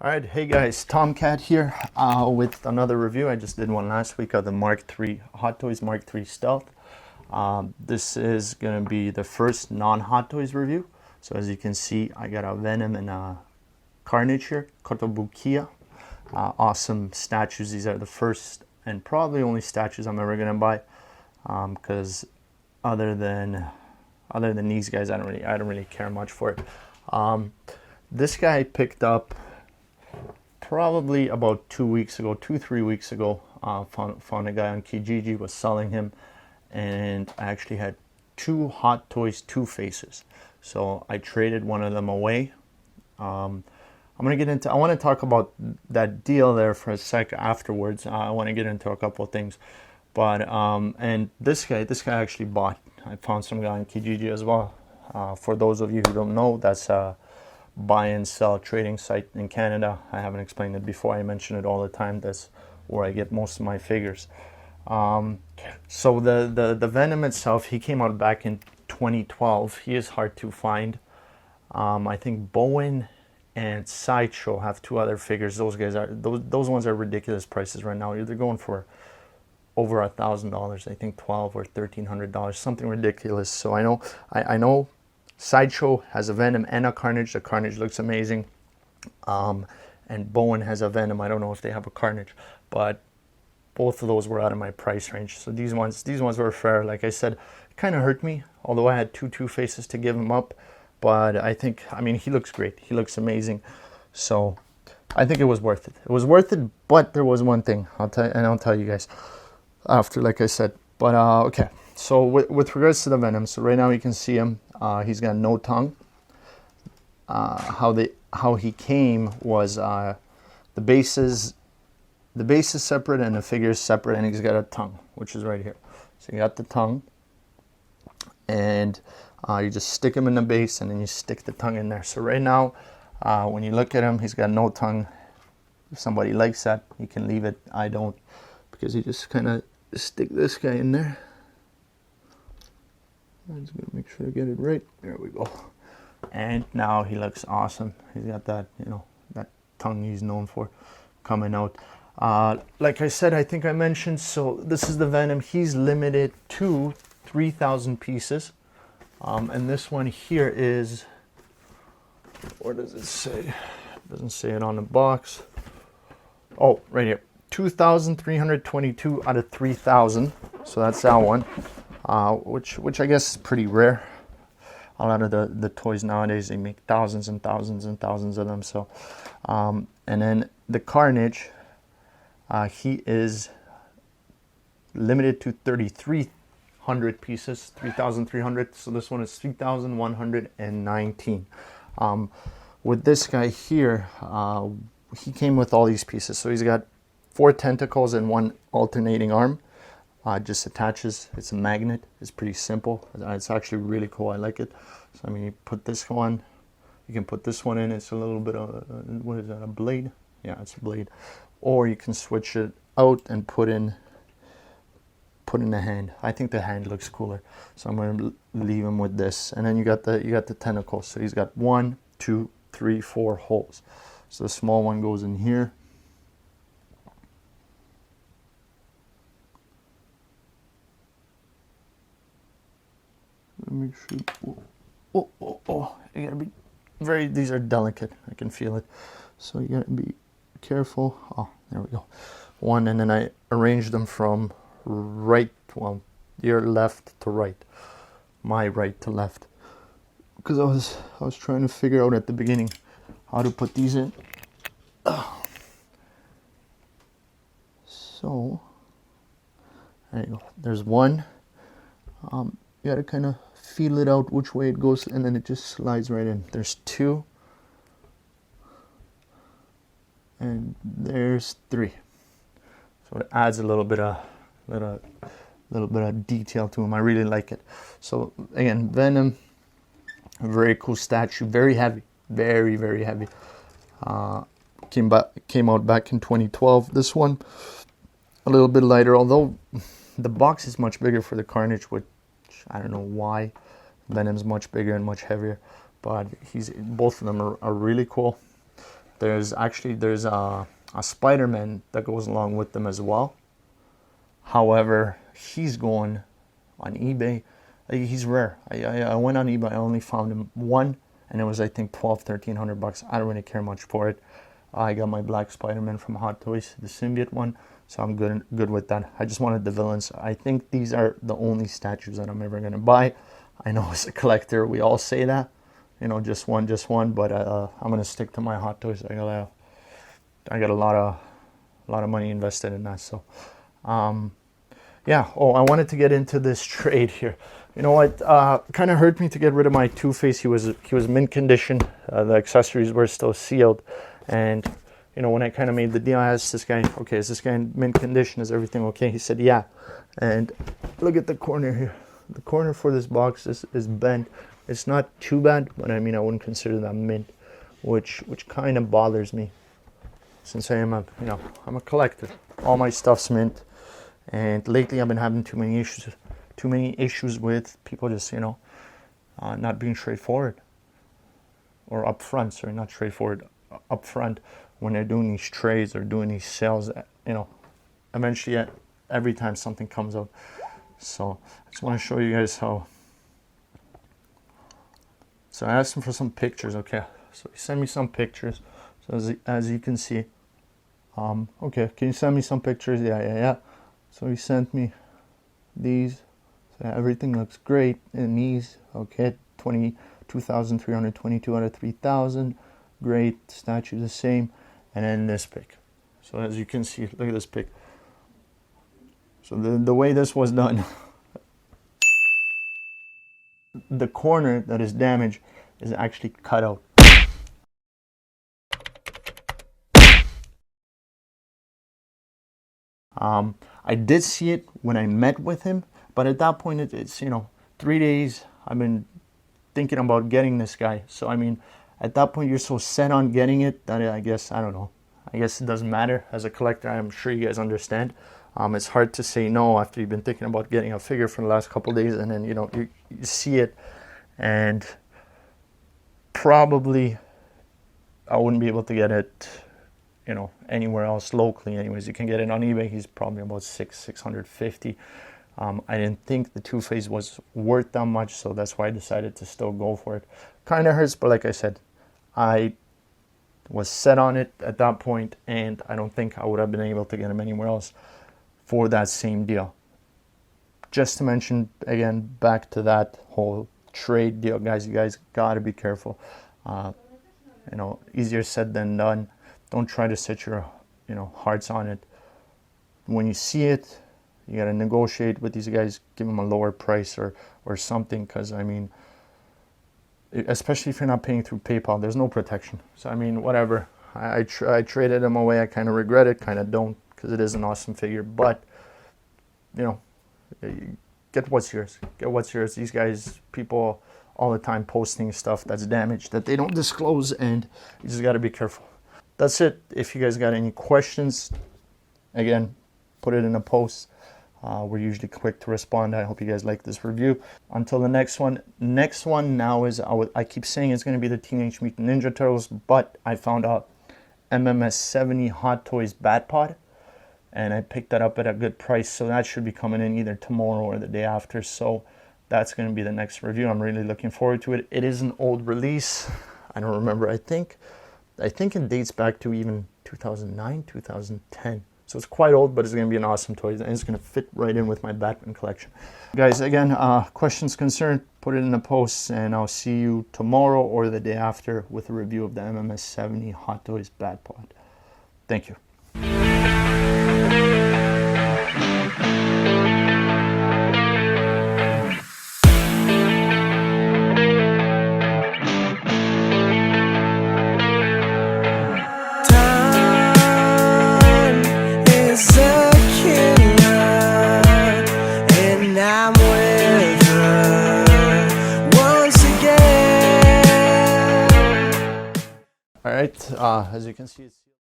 All right, hey guys, Tomcat here with another review. I just did one last week of the Mark III Hot Toys Mark III Stealth. This is going to be the first non-Hot Toys review. So as you can see, I got a Venom and a Carnage here, Kotobukiya. Awesome statues. These are the first and probably only statues I'm ever going to buy, because other than these guys, I don't really care much for it. This guy I picked up probably about 2 weeks ago, 3 weeks ago. Found a guy on Kijiji was selling him, and I actually had two Hot Toys Two Faces, so I traded one of them away. I want to talk about that deal there for a sec afterwards. I want to get into a couple of things, but and this guy actually bought. I found some guy on Kijiji as well. For those of you who don't know, that's buy and sell trading site in Canada. I haven't explained it before. I mention it all the time. That's where I get most of my figures. So the Venom itself, he came out back in 2012. He is hard to find. I think Bowen and Sideshow have two other figures. Those guys are those ones are ridiculous prices right now. They're going for over $1,000. I think $1,200 or $1,300, something ridiculous. So I know Sideshow has a Venom and a Carnage. The Carnage looks amazing. And Bowen has a Venom. I don't know if they have a Carnage, but both of those were out of my price range. So these ones were fair. Like I said, it kind of hurt me, although I had two Faces to give him up. But I mean, he looks great. He looks amazing. So I think it was worth it. It was worth it, but there was one thing. I'll tell you guys after, like I said. But okay. So with regards to the Venom, so right now you can see him. He's got no tongue. How he came was the base is separate and the figure is separate, and he's got a tongue, which is right here. So you got the tongue, and you just stick him in the base, and then you stick the tongue in there. So right now, when you look at him, he's got no tongue. If somebody likes that, you can leave it. I don't, because you just kind of stick this guy in there. I'm just gonna make sure I get it right. There we go. And now he looks awesome. He's got that, that tongue he's known for coming out. Like I said, I think I mentioned, so this is the Venom. He's limited to 3,000 pieces. And this one here is, what does it say? It doesn't say it on the box. Oh, right here. 2,322 out of 3,000. So that's that one. Which I guess is pretty rare. A lot of the toys nowadays, they make thousands and thousands and thousands of them. So, and then the Carnage, he is limited to 3,300 pieces, 3,300. So this one is 3,119. With this guy here, he came with all these pieces. So he's got 4 tentacles and 1 alternating arm. Just attaches. It's a magnet. It's pretty simple. It's actually really cool. I like it. So I mean, you put this one, you can put this one in. It's a little bit of what is that? A blade? Yeah, it's a blade. Or you can switch it out and put in the hand. I think the hand looks cooler. So I'm going to leave him with this. And then you got the tentacles. So he's got 1, 2, 3, 4 holes. So the small one goes in here. Make sure. Oh! You gotta be these are delicate. I can feel it. So you gotta be careful. Oh, there we go. One, and then I arranged them from right, well, your left to right, my right to left, because I was trying to figure out at the beginning how to put these in. So there you go. There's one. You gotta kind of feel it out which way it goes, and then it just slides right in. There's 2, and there's 3. So it adds a little bit of detail to him. I really like it. So again, Venom, a very cool statue, very heavy, very, very heavy. Came out back in 2012. This one a little bit lighter, although the box is much bigger for the Carnage, which I don't know why. Venom's much bigger and much heavier, but both of them are really cool. There's a Spider-Man that goes along with them as well. However, he's going on eBay. He's rare. I went on eBay. I only found him one, and it was, I think, $1,200-1,300. I don't really care much for it. I got my black Spider-Man from Hot Toys, the symbiote one, so I'm good with that. I just wanted the villains. I think these are the only statues that I'm ever gonna buy. I know as a collector, we all say that, you know, just one, but I'm gonna stick to my Hot Toys. I got a lot of money invested in that, so yeah. Oh, I wanted to get into this trade here. You know what? Kind of hurt me to get rid of my Two-Face. He was mint condition. The accessories were still sealed, and you know, when I kind of made the deal, I asked this guy, "Okay, is this guy in mint condition? Is everything okay?" He said, "Yeah." And look at the corner here. The corner for this box is bent. It's not too bad, but I mean, I wouldn't consider that mint, which kind of bothers me, since I'm a collector. All my stuff's mint, and lately I've been having too many issues with people just, you know, not being straightforward or upfront. Sorry, not straightforward, upfront when they're doing these trades or doing these sales. You know, eventually, every time something comes up. So I just want to show you guys how. So I asked him for some pictures. Okay, so he sent me some pictures. So as you can see, okay, can you send me some pictures? Yeah. So he sent me these. So everything looks great in these. Okay, 22,322 out of 3,000. Great, statue the same. And then this pic. So as you can see, look at this pic. So the way this was done, the corner that is damaged is actually cut out. I did see it when I met with him, but at that point it's, you know, 3 days I've been thinking about getting this guy. So I mean, at that point you're so set on getting it that I guess, I don't know, I guess it doesn't matter. As a collector, I'm sure you guys understand. It's hard to say no after you've been thinking about getting a figure for the last couple of days, and then, you know, you see it, and probably I wouldn't be able to get it, you know, anywhere else locally. Anyways, you can get it on eBay. He's probably about $650. I didn't think the Two-Face was worth that much, so that's why I decided to still go for it. Kind of hurts, but like I said, I was set on it at that point, and I don't think I would have been able to get him anywhere else for that same deal. Just to mention again, back to that whole trade deal, guys, you guys gotta be careful. You know, easier said than done. Don't try to set your, you know, hearts on it. When you see it, you gotta negotiate with these guys, give them a lower price or something, because I mean, especially if you're not paying through PayPal, there's no protection. So I mean, whatever. I traded them away. I kind of regret it, kind of don't, because it is an awesome figure. But you know, get what's yours. Get what's yours. These guys, people all the time posting stuff that's damaged that they don't disclose, and you just got to be careful. That's it. If you guys got any questions, again, put it in a post. We're usually quick to respond. I hope you guys like this review. Until the next one. Next one now is, I keep saying it's going to be the Teenage Mutant Ninja Turtles, but I found a MMS 70 Hot Toys Bat Pod, and I picked that up at a good price, so that should be coming in either tomorrow or the day after. So that's going to be the next review. I'm really looking forward to it. It is an old release. I don't remember. I think it dates back to even 2009, 2010. So it's quite old, but it's going to be an awesome toy, and it's going to fit right in with my Batman collection. Guys, again, questions, concerned, put it in the posts, and I'll see you tomorrow or the day after with a review of the MMS 70 Hot Toys Bat Pod. Thank you. All right, as you can see, it's